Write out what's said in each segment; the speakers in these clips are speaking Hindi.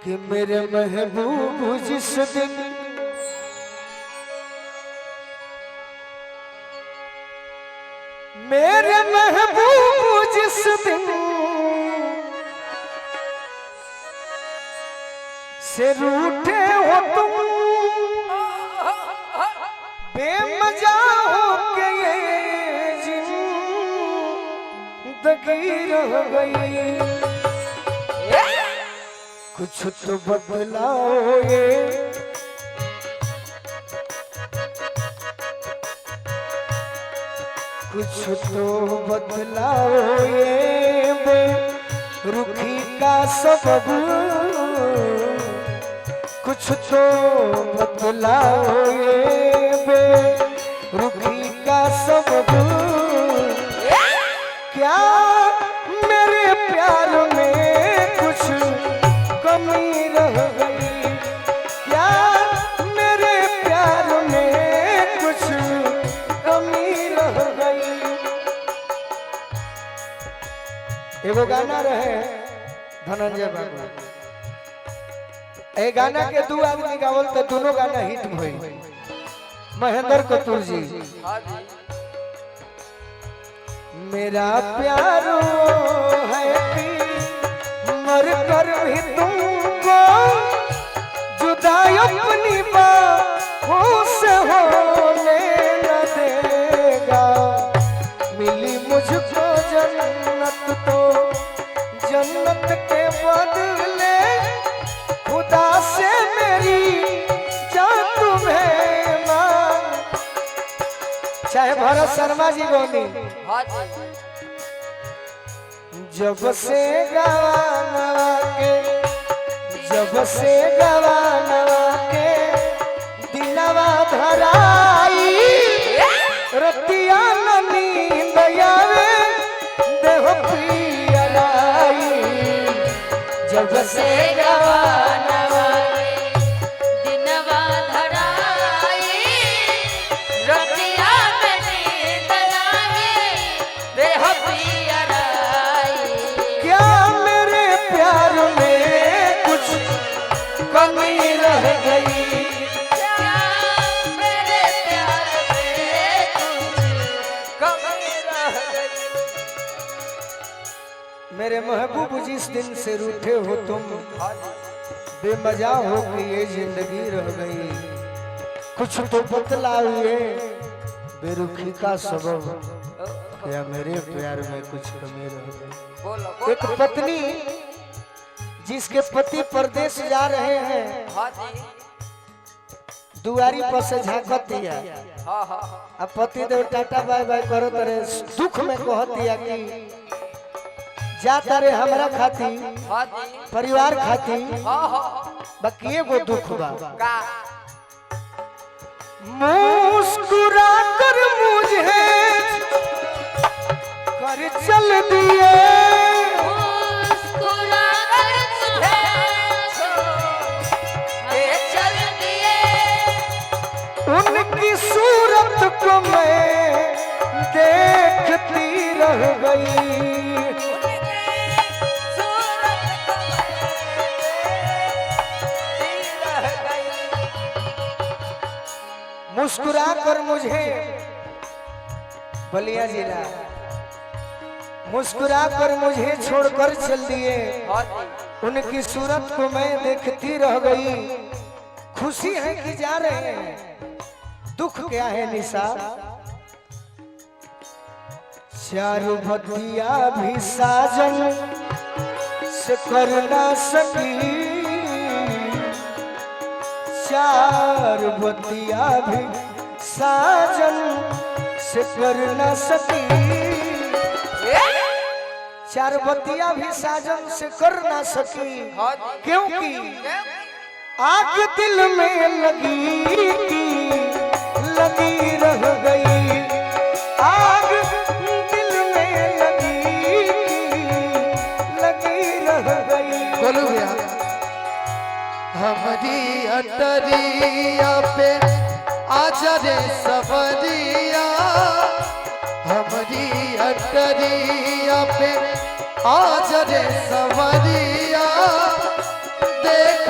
कि मेरे महबूब जिस दिन मेरे महबूब जिस दिन से रूठे हो तुम बेमजा हो के ये जिंदगी रह गई। कुछ तो बदलाओ ये कुछ तो बदलाओ ये बेरुखी का सबब। कुछ तो बदलाओ ये बेरुखी का सबब। क्या मेरे प्यार में कुछ कमी रह गई? क्या मेरे प्यार में कुछ कमी रह गई? एगो गाना रहे धनंजय बाबू, ए गाना के दो आदमी गावल तो दोनों गाना हिट भइल। महेंद्र कपूर जी मेरा प्यार है कि मर कर भी तुमको जुदा अपनी बाहों से होने न देगा। मिली मुझको जन्नत तो जन्नत के बदले खुदा से मेरी जान तुम्हें मांग। चाहे भरत शर्मा जी बोली जब से गवानवा के दिनवा धराई रतिया न नींद आवे देह पियराई। जब से गवानवा दिनवा धराई रतिया न नींद आवे देह पियराई। क्या मेरे प्यार में कुछ कमी रह गई? क्या मेरे प्यार में कुछ कमी रह गई? मेरे महबूब जिस दिन से रूठे हो तुम बेमजा हो कि ये जिंदगी रह गई। कुछ तो बतलाइए बेरुखी का सबब। क्या मेरे प्यार में कुछ कमी रह गई? एक पत्नी जिसके पति परदेश जा रहे हैं दुआरी पर से झांकतिया। अब पति देव टाटा बाय बाय करो तरे दुख में कहतिया कि जा तारे हमरा खाती परिवार खाती बाकी एगो दुख बा। मुस्कुरा कर मुझे कर चल दिए। मुस्कुरा कर मुझे चल दिए। उनकी सूरत को मैं देखती रह गई। मुस्कुरा कर मुझे बलिया जिला मुस्कुरा कर मुझे छोड़कर चल दिए। उनकी सूरत को मैं देखती रह गई। खुशी है कि जा रहे हैं, दुख क्या है निशा? चारू बतिया भी साजन से कर ना सकी। चार बतिया भी साजन से कर न सकी। चार बतिया भी साजन से कर न सकी क्योंकि आग दिल में लगी रह गई। आग दिल में लगी रह गई। बोलो भैया हमारी अटरिया पे आजा रे सवरिया। हमारी अटरिया पे आजा रे सवरिया। देख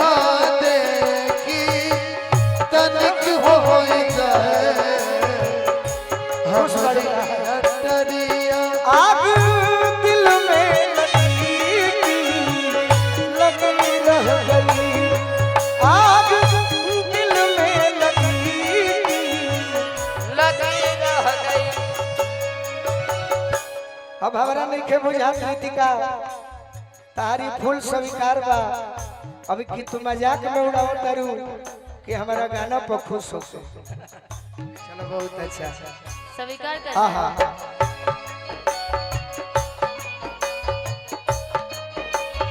के बुझा कृतिका तारी फूल स्वीकार बा। अभी कि तू मजाक में उड़ाओ तारू कि हमारा गाना पर खुश हो। चलो बहुत अच्छा। स्वीकार कर हाँ हाँ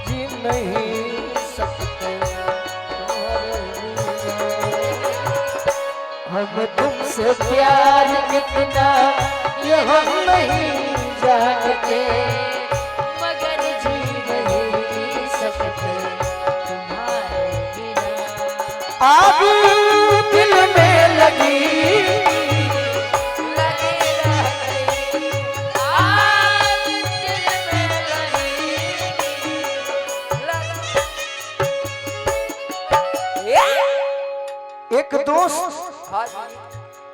जी नहीं सकते हम तुमसे प्यार कितना ये हम नहीं जानते, मगर जी नहीं सकते तुम्हारे बिना। आग दिल में लगी लगे रह गई, आग दिल में लगी, एक दोस्त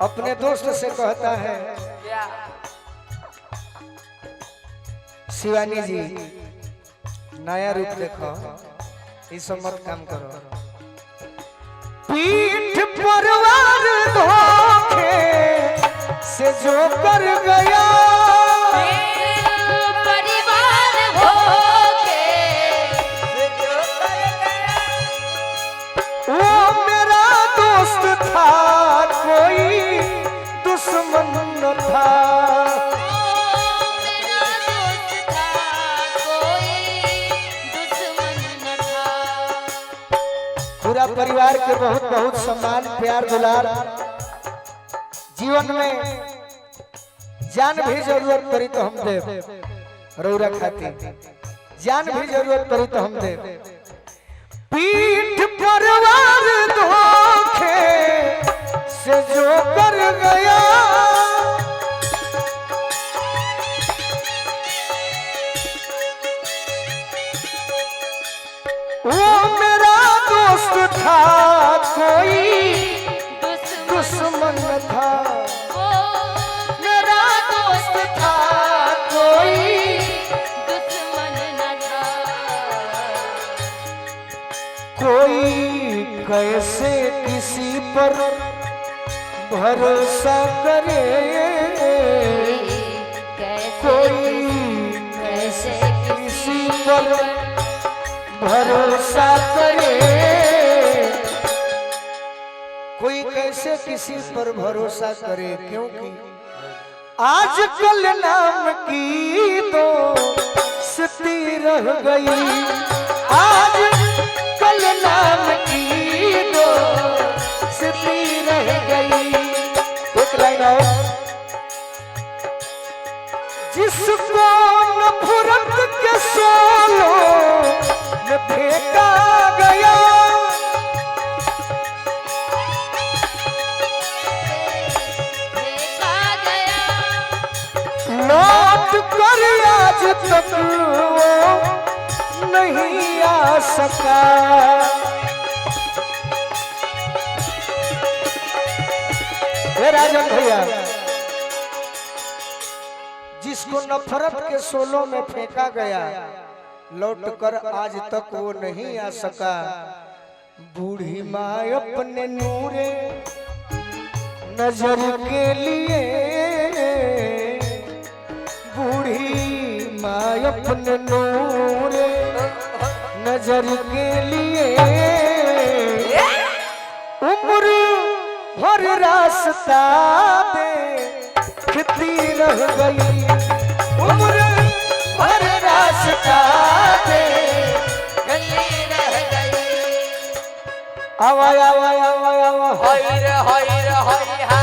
अपने दोस्त से कहता है, शिवानी जी नया रूप देखो, ये सब मत काम करो। पीठ पर वार धोखे से जो कर गया, परिवार होके वो मेरा दोस्त था कोई दुश्मन न था। मेरा दोस्त था कोई दुश्मन न था। पूरा परिवार के बहुत बहुत सम्मान प्यार दुलार। जीवन में जान भी जरूरत पड़ी तो हम दे रौरा खाती, जान भी जरूरत पड़ी तो हम दे। पीठ पर वार धोखे से जो कर गया, वो मेरा दोस्त था कोई दुश्मन न था। मेरा दोस्त था कोई दुश्मन न था। कोई कैसे किसी पर भरोसा करे, कोई कैसे किसी पर भरोसा करे, कोई कैसे किसी पर भरोसा करे, क्योंकि आजकल नाम की दोस्ती रह गई, आज कल नाम की दोस्ती रह गई। एक लाइन और, जिसको नफरत के सोलों में फेंका गया, देखा गया, लौट कर आज तक वो नहीं आ सका। हे राजन भैया, जिसको नफरत के सोलों में फेंका गया, लौट कर आज तक वो नहीं आ सका। बूढ़ी माँ अपने नूरे नजर के लिए, बूढ़ी माँ अपने नूरे नजर के लिए, उम्र भर रास्ता देखती रह गई, उम्र भर रास्ता गली रह गई। आवा आवा आवा आवा होई रे होई रे होई हा।